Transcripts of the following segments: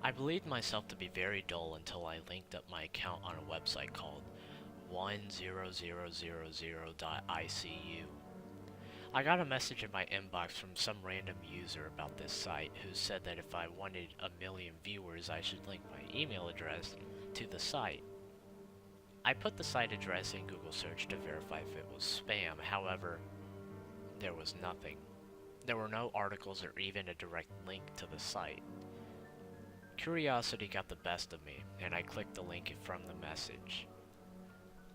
I believed myself to be very dull until I linked up my account on a website called 10000.icu. I got a message in my inbox from some random user about this site who said that if I wanted a million viewers, I should link my email address to the site. I put the site address in Google search to verify if it was spam. However, there was nothing. There were no articles or even a direct link to the site. Curiosity got the best of me, and I clicked the link from the message.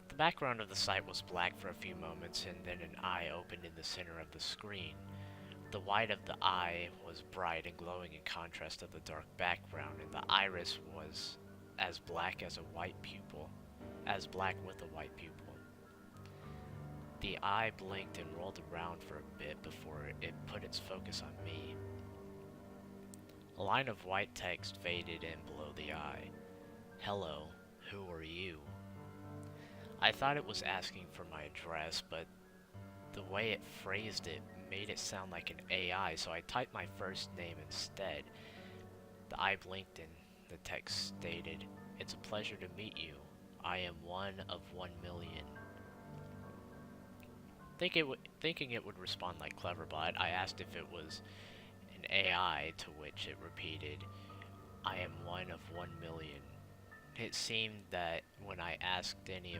The background of the site was black for a few moments, and then an eye opened in the center of the screen. The white of the eye was bright and glowing in contrast to the dark background, and the iris was as black as a white pupil, as black with a white pupil. The eye blinked and rolled around for a bit before it put its focus on me. A line of white text faded in below the eye. Hello, who are you? I thought it was asking for my address, but the way it phrased it made it sound like an AI, so I typed my first name instead. The eye blinked and the text stated, "It's a pleasure to meet you. I am one of 1,000,000. Thinking it would respond like Cleverbot, I asked if it was an AI, to which it repeated, "I am one of 1,000,000. It seemed that when I asked any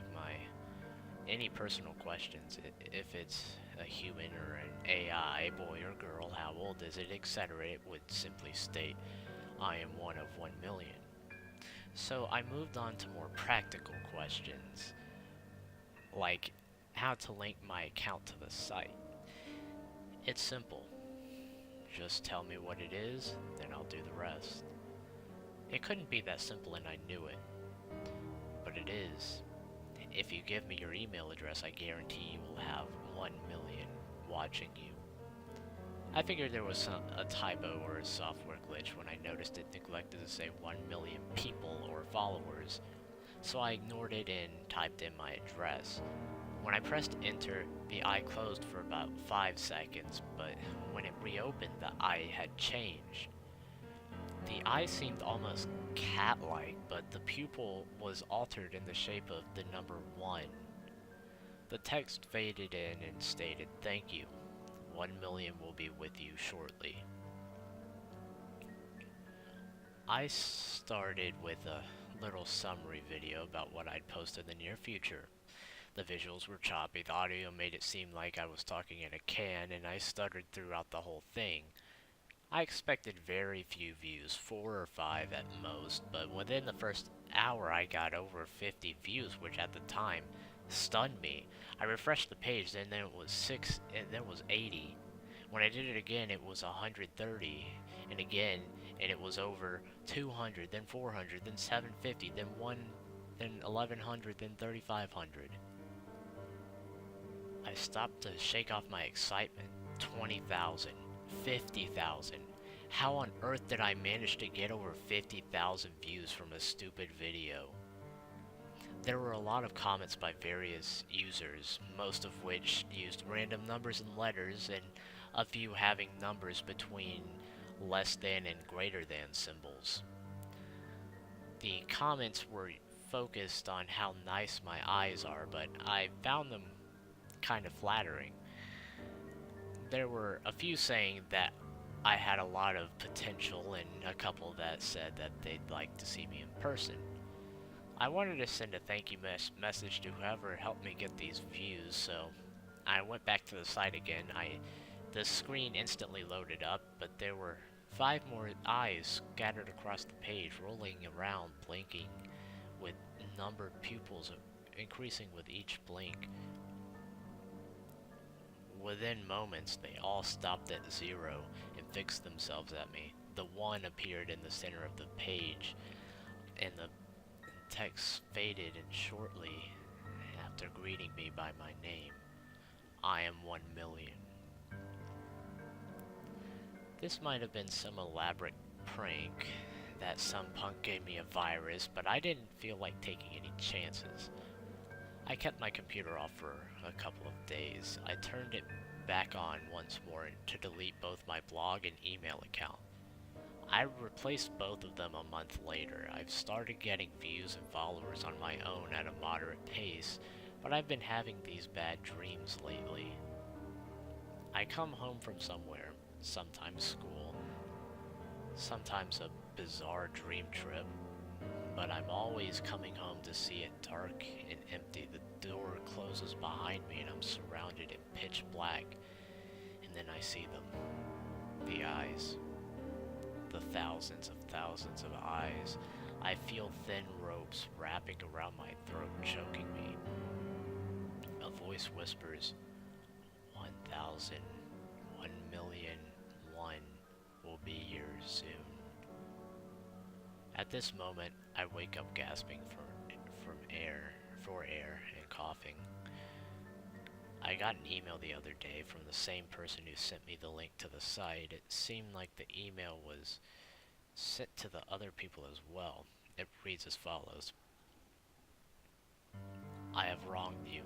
personal questions, if it's a human or an AI, boy or girl, how old is it, etc., it would simply state, "I am one of 1,000,000. So I moved on to more practical questions, like how to link my account to the site. It's simple. Just tell me what it is, then I'll do the rest. It couldn't be that simple, and I knew it. But it is. If you give me your email address, I guarantee you will have 1,000,000 watching you. I figured there was a typo or a software glitch when I noticed it neglected to say 1,000,000 people or followers, so I ignored it and typed in my address. When I pressed enter, the eye closed for about 5 seconds, but when it reopened, the eye had changed. The eye seemed almost cat-like, but the pupil was altered in the shape of the number 1. The text faded in and stated, "Thank you. 1,000,000 will be with you shortly." I started with a little summary video about what I'd post in the near future. The visuals were choppy, the audio made it seem like I was talking in a can, and I stuttered throughout the whole thing. I expected very few views, 4 or 5 at most, but within the first hour I got over 50 views, which at the time stunned me. I refreshed the page, then it was 6, and then it was 80. When I did it again, it was 130, and again, and it was over 200, then 400, then 750, then 1100, then 3500. I stopped to shake off my excitement. 20,000. 50,000. How on earth did I manage to get over 50,000 views from a stupid video? There were a lot of comments by various users, most of which used random numbers and letters, and a few having numbers between less than and greater than symbols. The comments were focused on how nice my eyes are, but I found them kind of flattering. There were a few saying that I had a lot of potential, and a couple that said that they'd like to see me in person. I wanted to send a thank you message to whoever helped me get these views, so I went back to the site again. The screen instantly loaded up, but there were 5 more eyes scattered across the page, rolling around, blinking, with numbered pupils increasing with each blink. Within moments, they all stopped at 0 and fixed themselves at me. The 1 appeared in the center of the page, and the text faded, and shortly after greeting me by my name, "I am 1,000,000. This might have been some elaborate prank that some punk gave me a virus, but I didn't feel like taking any chances. I kept my computer off for a couple of days. I turned it back on once more to delete both my blog and email account. I replaced both of them a month later. I've started getting views and followers on my own at a moderate pace, but I've been having these bad dreams lately. I come home from somewhere, sometimes school, sometimes a bizarre dream trip, but I'm always coming home to see it dark and empty. The door closes behind me and I'm surrounded in pitch black, and then I see them. The eyes. The thousands of eyes. I feel thin ropes wrapping around my throat, choking me. A voice whispers, 1,000, 1,000,001 will be here soon. At this moment, I wake up gasping for air and coughing. I got an email the other day from the same person who sent me the link to the site. It seemed like the email was sent to the other people as well. It reads as follows. I have wronged you.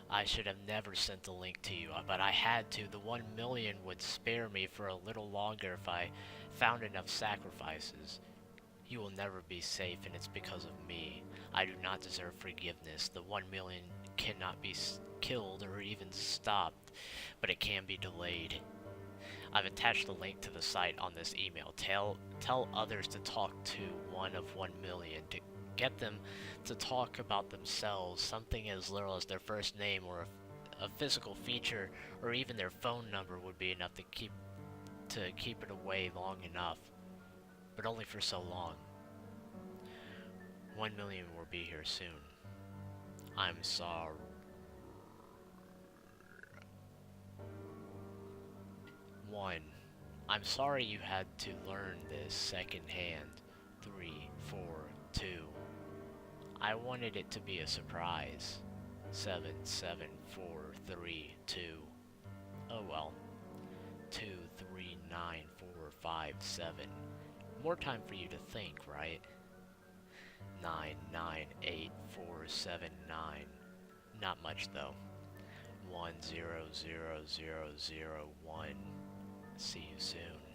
I should have never sent the link to you, but I had to. The 1,000,000 would spare me for a little longer if I found enough sacrifices. You will never be safe, and it's because of me. I do not deserve forgiveness. The 1,000,000 cannot be killed or even stopped, but it can be delayed. I've attached the link to the site on this email. Tell others to talk to one of 1,000,000 to get them to talk about themselves, something as little as their first name or a physical feature or even their phone number would be enough to keep it away long enough, but only for so long. 1,000,000 will be here soon. I'm sorry. 1. I'm sorry you had to learn this secondhand. 3, 4, 2. I wanted it to be a surprise. 7, 7, 4, 3, 2. Oh well. 2, 3, 9, 4, 5, 7. More time for you to think, right? 9, 9, 8, 4, 7, 9. Not much though. 1, 0, 0, 0, 0, 1. See you soon.